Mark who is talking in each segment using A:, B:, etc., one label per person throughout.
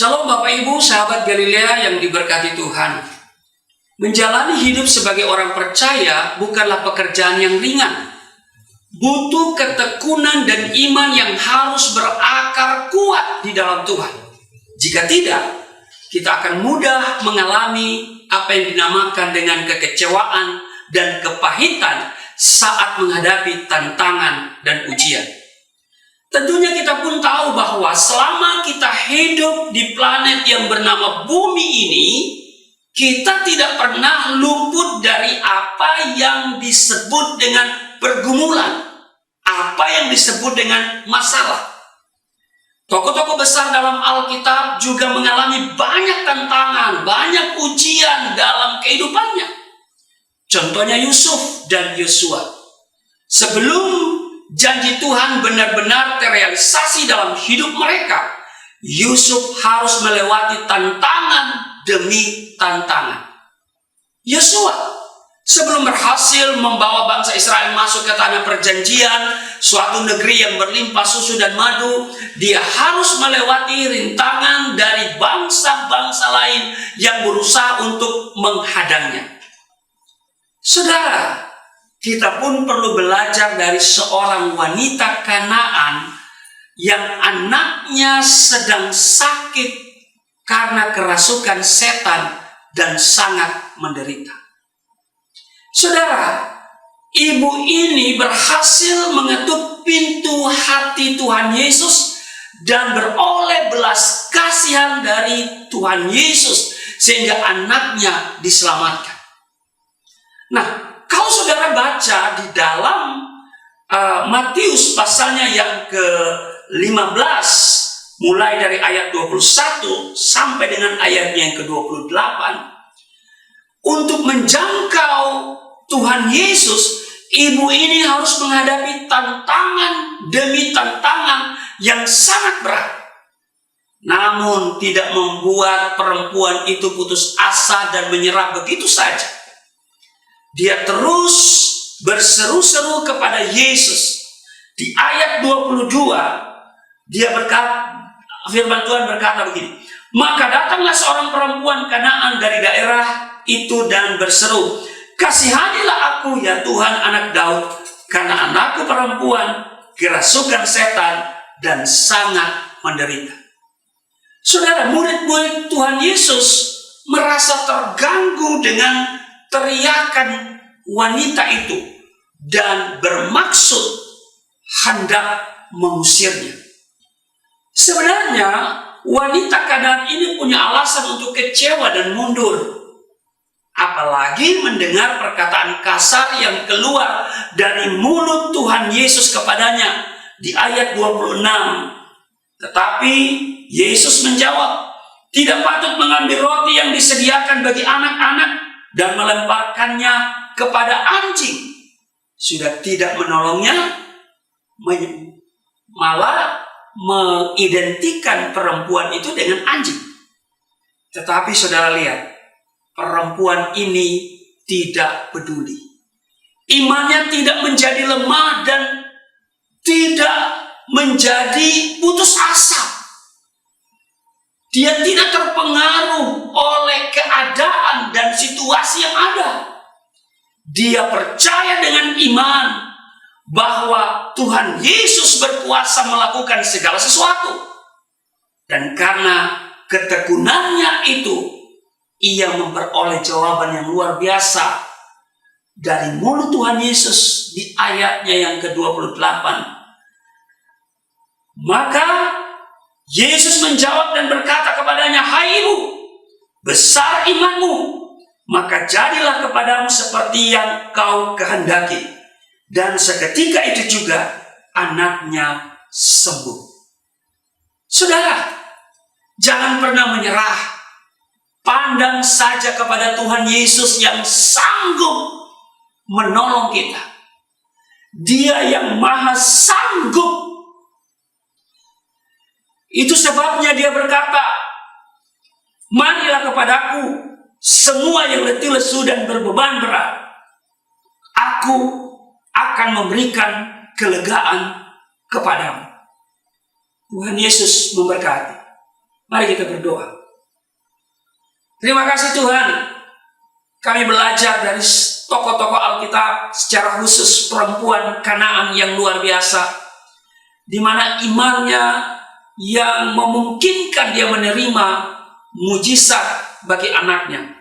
A: Shalom Bapak Ibu, sahabat Galilea yang diberkati Tuhan. Menjalani hidup sebagai orang percaya bukanlah pekerjaan yang ringan. Butuh ketekunan dan iman yang harus berakar kuat di dalam Tuhan. Jika tidak, kita akan mudah mengalami apa yang dinamakan dengan kekecewaan dan kepahitan saat menghadapi tantangan dan ujian. Tentunya kita pun tahu bahwa selama kita hidup di planet yang bernama bumi ini, kita tidak pernah luput dari apa yang disebut dengan pergumulan, apa yang disebut dengan masalah. Tokoh-tokoh besar dalam Alkitab juga mengalami banyak tantangan, banyak ujian dalam kehidupannya. Contohnya Yusuf dan Yosua. Sebelum janji Tuhan benar-benar terrealisasi dalam hidup mereka, Yusuf harus melewati tantangan demi tantangan. Yosua sebelum berhasil membawa bangsa Israel masuk ke tanah perjanjian, suatu negeri yang berlimpah susu dan madu, dia harus melewati rintangan dari bangsa-bangsa lain yang berusaha untuk menghadangnya. Saudara, kita pun perlu belajar dari seorang wanita Kanaan yang anaknya sedang sakit karena kerasukan setan dan sangat menderita. Saudara, ibu ini berhasil mengetuk pintu hati Tuhan Yesus dan beroleh belas kasihan dari Tuhan Yesus sehingga anaknya diselamatkan. Nah, kalau saudara baca di dalam Matius pasalnya yang ke-15, mulai dari ayat 21 sampai dengan ayatnya yang ke-28, untuk menjangkau Tuhan Yesus, ibu ini harus menghadapi tantangan demi tantangan yang sangat berat. Namun tidak membuat perempuan itu putus asa dan menyerah begitu saja. Dia terus berseru-seru kepada Yesus. Di ayat 22, dia berkata, firman Tuhan berkata begini, "Maka datanglah seorang perempuan Kanaan dari daerah itu dan berseru, 'Kasihanilah aku ya Tuhan, anak Daud, karena anakku perempuan kerasukan setan dan sangat menderita.'" Saudara, murid-murid Tuhan Yesus merasa terganggu dengan teriakan wanita itu dan bermaksud hendak mengusirnya. Sebenarnya wanita Kanaan ini punya alasan untuk kecewa dan mundur, apalagi mendengar perkataan kasar yang keluar dari mulut Tuhan Yesus kepadanya di ayat 26. Tetapi Yesus menjawab, "Tidak patut mengambil roti yang disediakan bagi anak-anak dan melemparkannya kepada anjing." Sudah tidak menolongnya, malah mengidentikan perempuan itu dengan anjing. Tetapi saudara lihat, perempuan ini tidak peduli. Imannya tidak menjadi lemah dan tidak menjadi putus asa. Dia tidak terpengaruh oleh keadaan dan situasi yang ada. Dia percaya dengan iman bahwa Tuhan Yesus berkuasa melakukan segala sesuatu. Dan karena ketekunannya itu, ia memperoleh jawaban yang luar biasa dari mulut Tuhan Yesus di ayatnya yang ke-28. Maka Yesus menjawab dan berkata kepadanya, "Hai ibu, besar imanmu, maka jadilah kepadamu seperti yang kau kehendaki." Dan seketika itu juga anaknya sembuh. Saudara, jangan pernah menyerah. Pandang saja kepada Tuhan Yesus yang sanggup menolong kita. Dia yang maha sanggup. Itu sebabnya dia berkata, "Marilah kepadaku semua yang letih lesu dan berbeban berat. Aku akan memberikan kelegaan kepadamu." Tuhan Yesus memberkati. Mari kita berdoa. Terima kasih Tuhan, kami belajar dari tokoh-tokoh Alkitab, secara khusus perempuan Kanaan yang luar biasa, di mana imannya yang memungkinkan dia menerima mujizat bagi anaknya.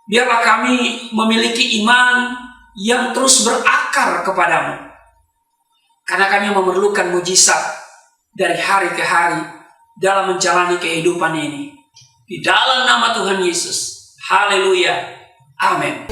A: Biarlah kami memiliki iman yang terus berakar kepadamu, karena kami memerlukan mujizat dari hari ke hari dalam menjalani kehidupan ini. Di dalam nama Tuhan Yesus. Haleluya. Amin.